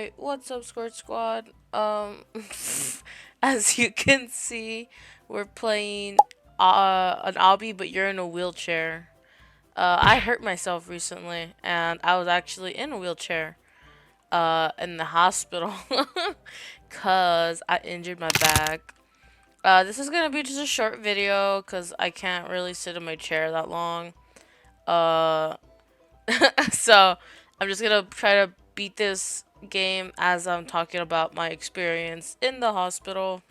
Alright, what's up, Squirt Squad? As you can see, we're playing an obby, but you're in a wheelchair. I hurt myself recently, and I was actually in a wheelchair, in the hospital, cause I injured my back. This is gonna be just a short video, cause I can't really sit in my chair that long. Uh, so I'm just gonna try to beat this game as I'm talking about my experience in the hospital.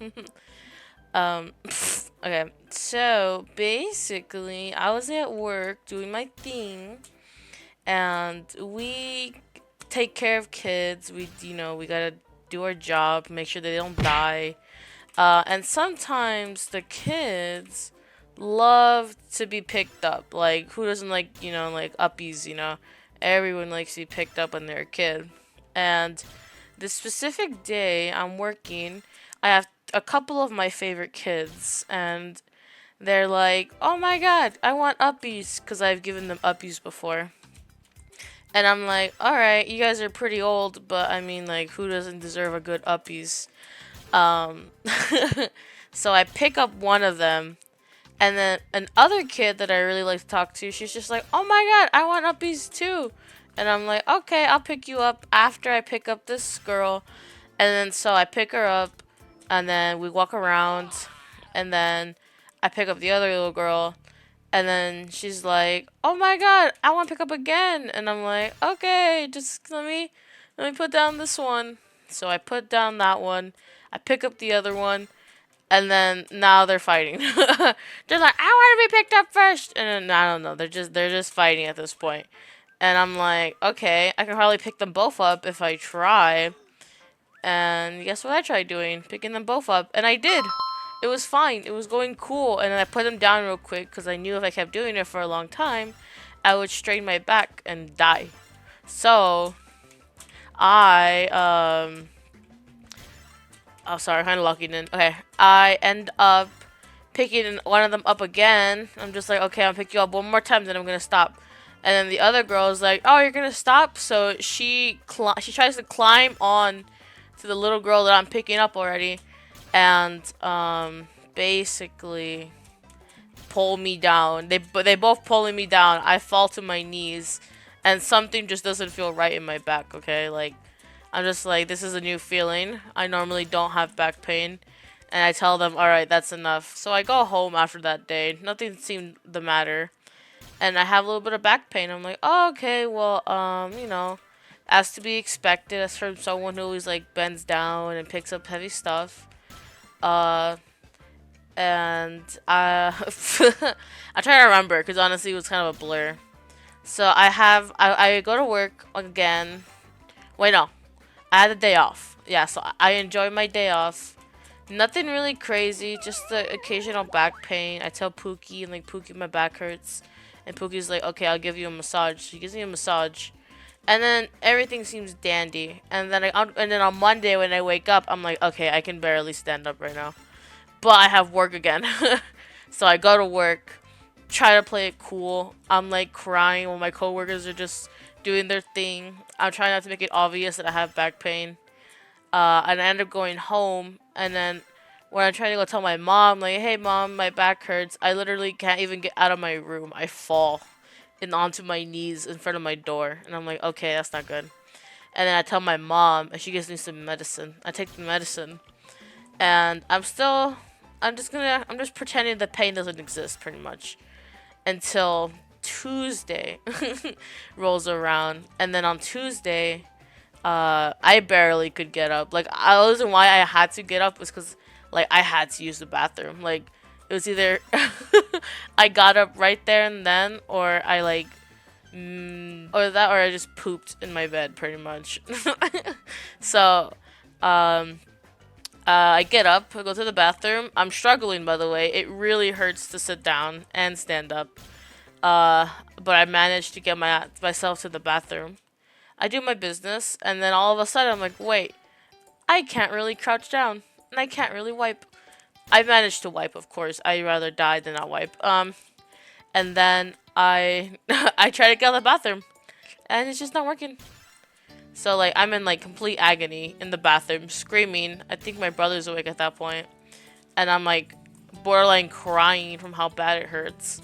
Okay, so basically, I was at work doing my thing, and we take care of kids. We gotta do our job, make sure they don't die. And sometimes the kids love to be picked up. Like, who doesn't like, like uppies? Everyone likes to be picked up when they're a kid. And this specific day I'm working, I have a couple of my favorite kids, and they're like, oh my god, I want uppies, because I've given them uppies before. And I'm like, alright, you guys are pretty old, but I mean, like, who doesn't deserve a good uppies? Um, so I pick up one of them, and then another kid that I really like to talk to, she's just like, oh my god, I want uppies too. And I'm like, okay, I'll pick you up after I pick up this girl. And then so I pick her up, and then we walk around, and then I pick up the other little girl, and then she's like, oh my god, I want to pick up again. And I'm like, okay, just let me put down this one. So I put down that one. I pick up the other one, and then now they're fighting. They're like, I want to be picked up first, and then, I don't know. They're just fighting at this point, and I'm like, okay, I can probably pick them both up if I try. And guess what I tried doing? Picking them both up, and I did. It was fine. It was going cool, and then I put them down real quick because I knew if I kept doing it for a long time, I would strain my back and die. So I oh, sorry, kind of locking in. Okay, I end up picking one of them up again. I'm just like, okay, I'll pick you up one more time, then I'm gonna stop. And then the other girl is like, oh, you're gonna stop? So she tries to climb on to the little girl that I'm picking up already, and basically pull me down. They both pulling me down. I fall to my knees, and something just doesn't feel right in my back. Okay, like I'm just like, this is a new feeling. I normally don't have back pain. And I tell them, alright, that's enough. So I go home after that day. Nothing seemed the matter. And I have a little bit of back pain. I'm like, oh, okay, well, as to be expected, as from someone who always, like, bends down and picks up heavy stuff. Uh, and, I'm trying to remember, because honestly, it was kind of a blur. So I go to work again. Wait, no. I had a day off. Yeah, so I enjoy my day off. Nothing really crazy, just the occasional back pain. I tell Pookie, and like, Pookie, my back hurts. And Pookie's like, okay, I'll give you a massage. She gives me a massage. And then everything seems dandy. And then on Monday when I wake up, I'm like, okay, I can barely stand up right now. But I have work again. So I go to work, try to play it cool. I'm like crying while my coworkers are just doing their thing. I'm trying not to make it obvious that I have back pain. And I end up going home, and then when I'm trying to go tell my mom, like, hey mom, my back hurts, I literally can't even get out of my room. I fall and onto my knees in front of my door, and I'm like, okay, that's not good. And then I tell my mom, and she gives me some medicine. I take the medicine, and I'm just pretending the pain doesn't exist, pretty much, until Tuesday rolls around, and then on Tuesday, I barely could get up. Like, the reason why I had to get up was because, like, I had to use the bathroom. Like, it was either I got up right there and then, or I, like, or I just pooped in my bed, pretty much. So, um, I get up, I go to the bathroom. I'm struggling, by the way. It really hurts to sit down and stand up. But I managed to get myself to the bathroom. I do my business, and then all of a sudden I'm like, wait, I can't really crouch down, and I can't really wipe. I managed to wipe, of course. I'd rather die than not wipe. And then I I try to get out of the bathroom, and it's just not working. So like I'm in like complete agony in the bathroom, screaming. I think my brother's awake at that point, and I'm like borderline crying from how bad it hurts.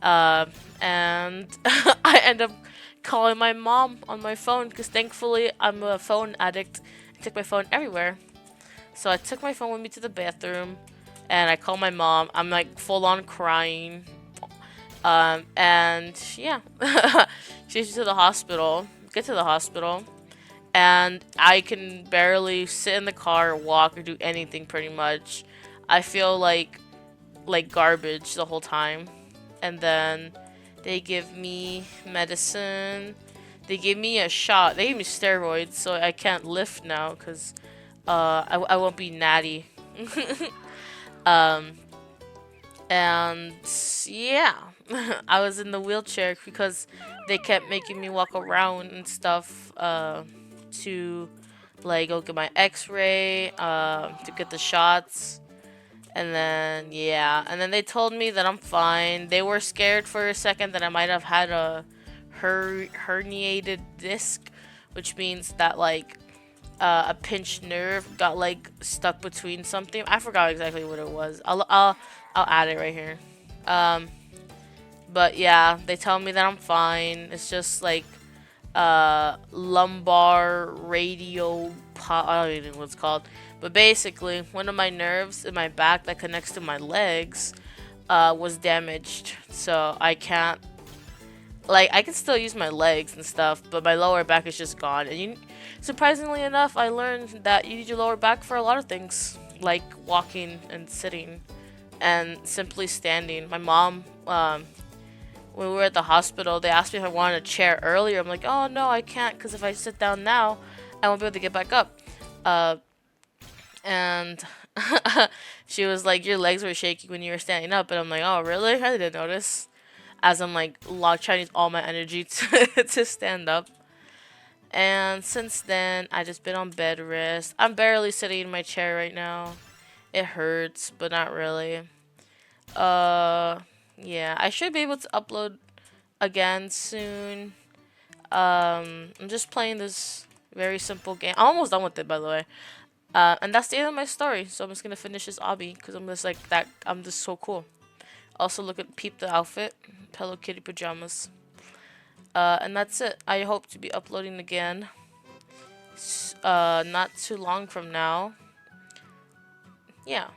Uh, and I end up calling my mom on my phone because thankfully I'm a phone addict. I take my phone everywhere. So I took my phone with me to the bathroom and I called my mom. I'm like full on crying. And yeah, she's to the hospital. Get to the hospital. And I can barely sit in the car, walk, or do anything pretty much. I feel like garbage the whole time. And then they give me medicine. They gave me a shot. They gave me steroids, so I can't lift now because I won't be natty. um, and yeah, I was in the wheelchair because they kept making me walk around and stuff to like go get my x-ray, to get the shots. And then, yeah. And then they told me that I'm fine. They were scared for a second that I might have had a herniated disc, which means that, like, a pinched nerve got, like, stuck between something. I forgot exactly what it was. I'll add it right here. Um, but yeah, they tell me that I'm fine. It's just, like, lumbar radio I don't even know what it's called, but basically one of my nerves in my back that connects to my legs was damaged, so I can't, like, I can still use my legs and stuff, but my lower back is just gone. And surprisingly enough, I learned that you need your lower back for a lot of things, like walking and sitting and simply standing. My mom, when we were at the hospital, they asked me if I wanted a chair earlier. I'm like, oh no, I can't, because if I sit down now, I won't be able to get back up. Uh, and she was like, your legs were shaky when you were standing up. And I'm like, oh really? I didn't notice. As I'm like trying to use all my energy to stand up. And since then, I just been on bed rest. I'm barely sitting in my chair right now. It hurts, but not really. Uh, yeah, I should be able to upload again soon. I'm just playing this very simple game. I'm almost done with it, by the way. And that's the end of my story. So I'm just gonna finish this obby because I'm just like that. I'm just so cool. Also, peep the outfit, Hello Kitty pajamas. And that's it. I hope to be uploading again. Not too long from now. Yeah.